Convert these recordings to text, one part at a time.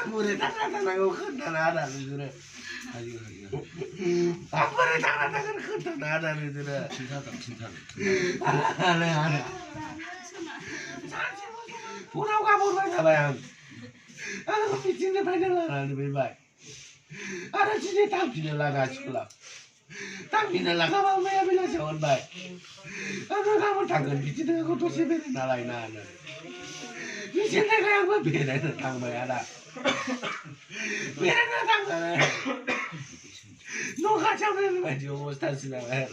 Murid tanah aku kan ada di sana. Ayo. 아빠를 나가다가 큰다 나다를 들어. 진타다 진타. 하네. 보라가 보라 잡아야. 아, 미친데 발견하라는 bilbai. Ada sini tak bila laga sekolah. Tak bila laga mama ya bila jawan baik. Aku kamu tangan bici dengan aku tu sih beri nalai nana. Bici dengan aku beri tang bayar ada. Beri tang bayar. No kacau beri baju mustahil sih bayar.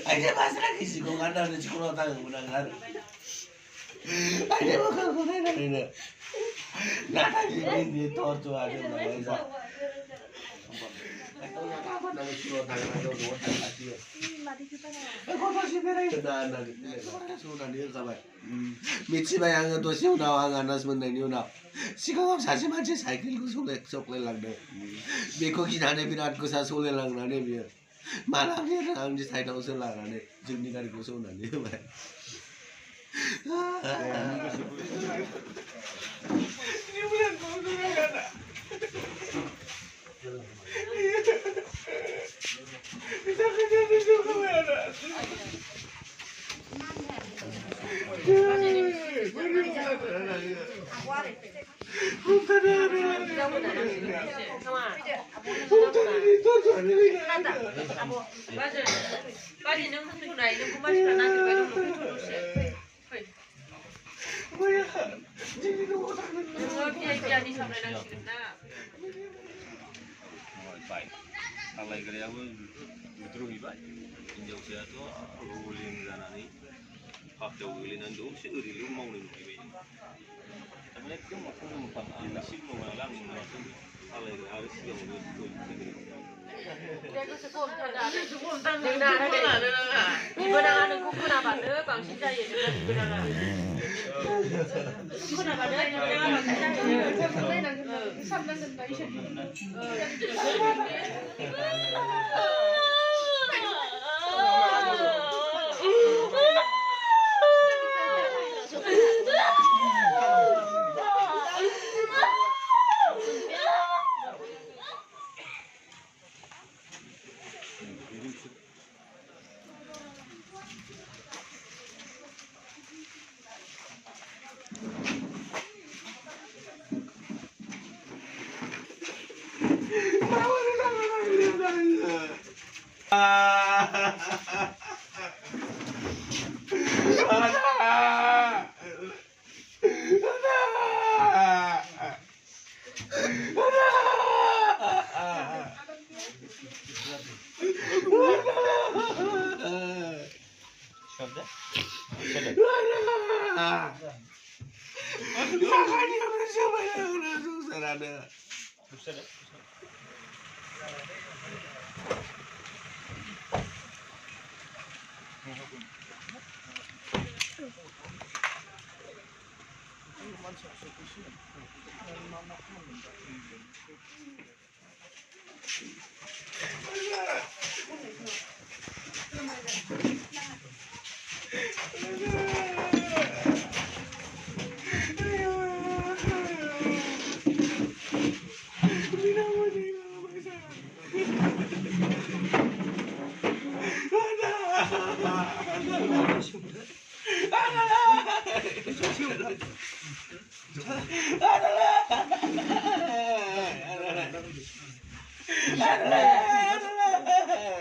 Aja masalah kisi kau kan ada sekolah tahu bukan kan? Aja bukan kau nak ni. Nak ni tortu aja nak aja. Kau yang apa nak sekolah tahu ada dua tak aja. Kau masih berai. Dah ni. Kau sudah dia kabar. Mici bayang tu siapa nak anas mana ni nak. Sekarang sahaja macam cycle ku soleh lang deh. Beko kita ni birat ku sah soleh lang ni biar. Malam ni orang di side house lah kan, jumni kari kosong nanti, bay. Ini bulan kosong ada. Kita kerja di sana ada. Alai kerja aku justru hibat. Injau saya tu ulin zanani. Hak jauh ulinan tu sendiri lu mau ni hibat. Tapi ni tu macam macam anda sih mau malam ni macam alai harus yang tu. Dia sekolah dah. Sekolah dah. Dia dah. Ibu dah ada kuku nak pada bang sih saya juga ibu dah. Kuku nak pada ibu dah bang sih saya. Sampai sampai isu.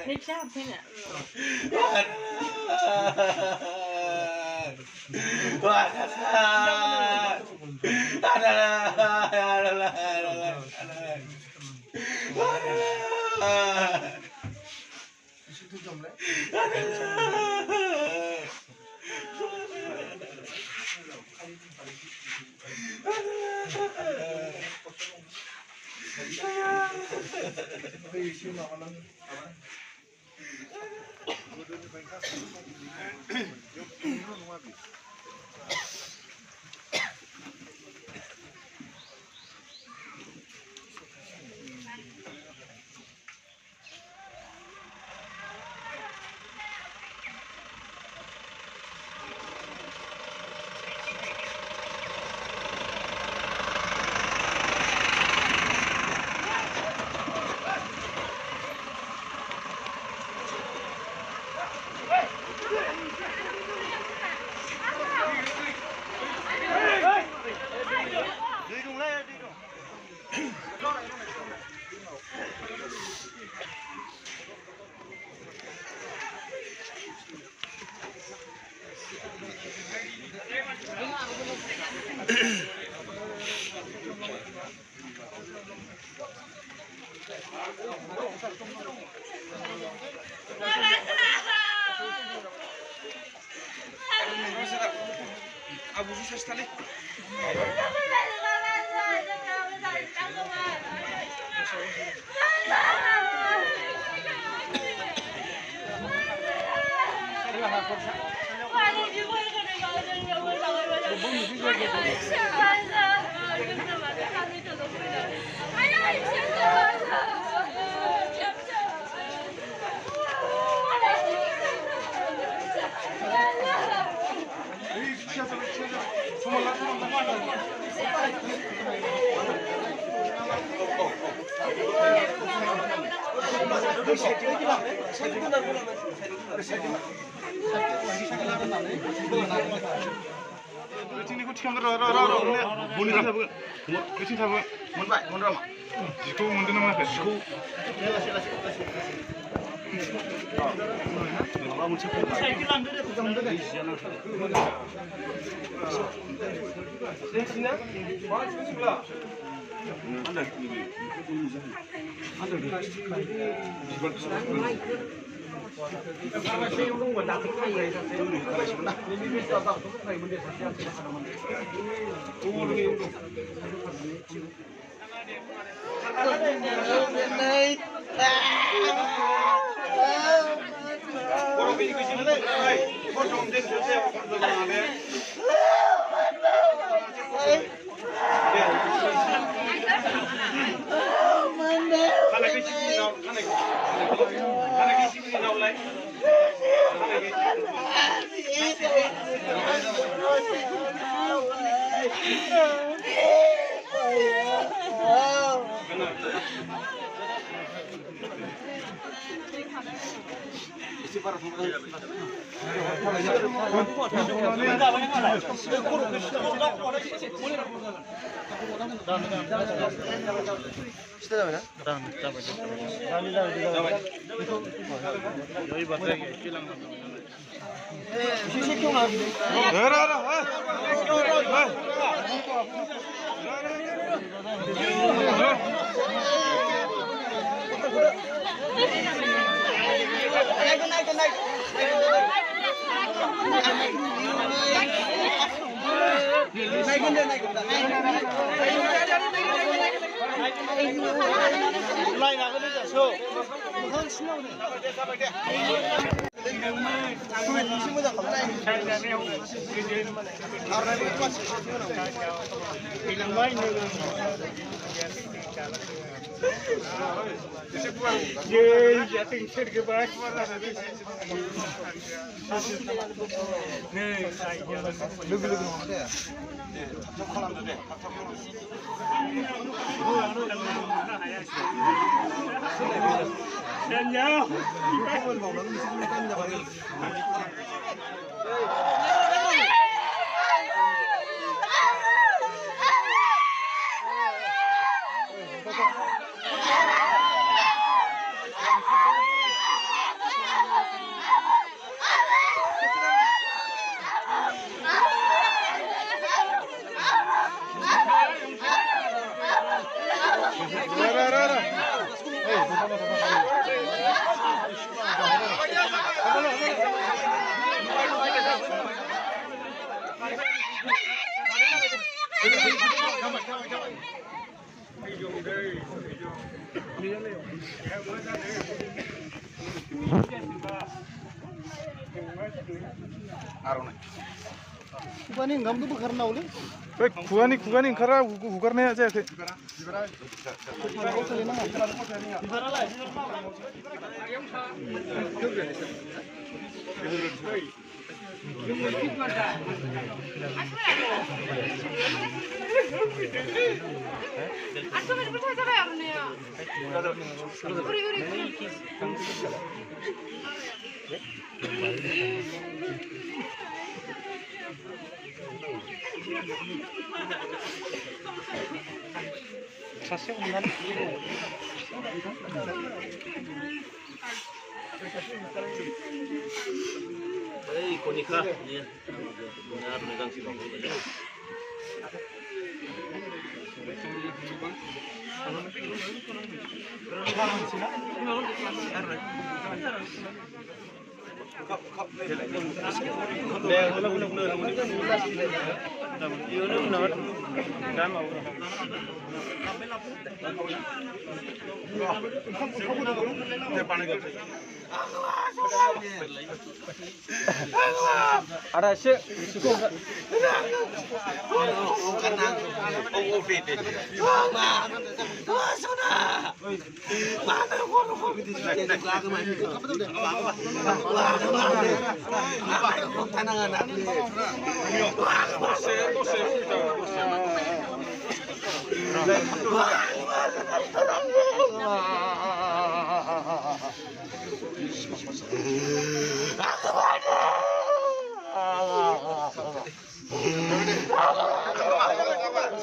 ไม่ชอบใช่ไหม Abuso sextali. Bitingniखौ थिखांगोन र' बिथिं थाबोगोन मोनबाय मोनरामा जिखौ मोनदों ना मोनाखै जिखौ लासै लासै माबा मोनसे साइकेल लांदो दे लांदो दे सिना मा सिला खुगानि ओंखारा हुगारनाया जायाखै 사실 오늘 Hei, konika, iya, benar megang si bangku tadi. ada sih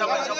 Sabar.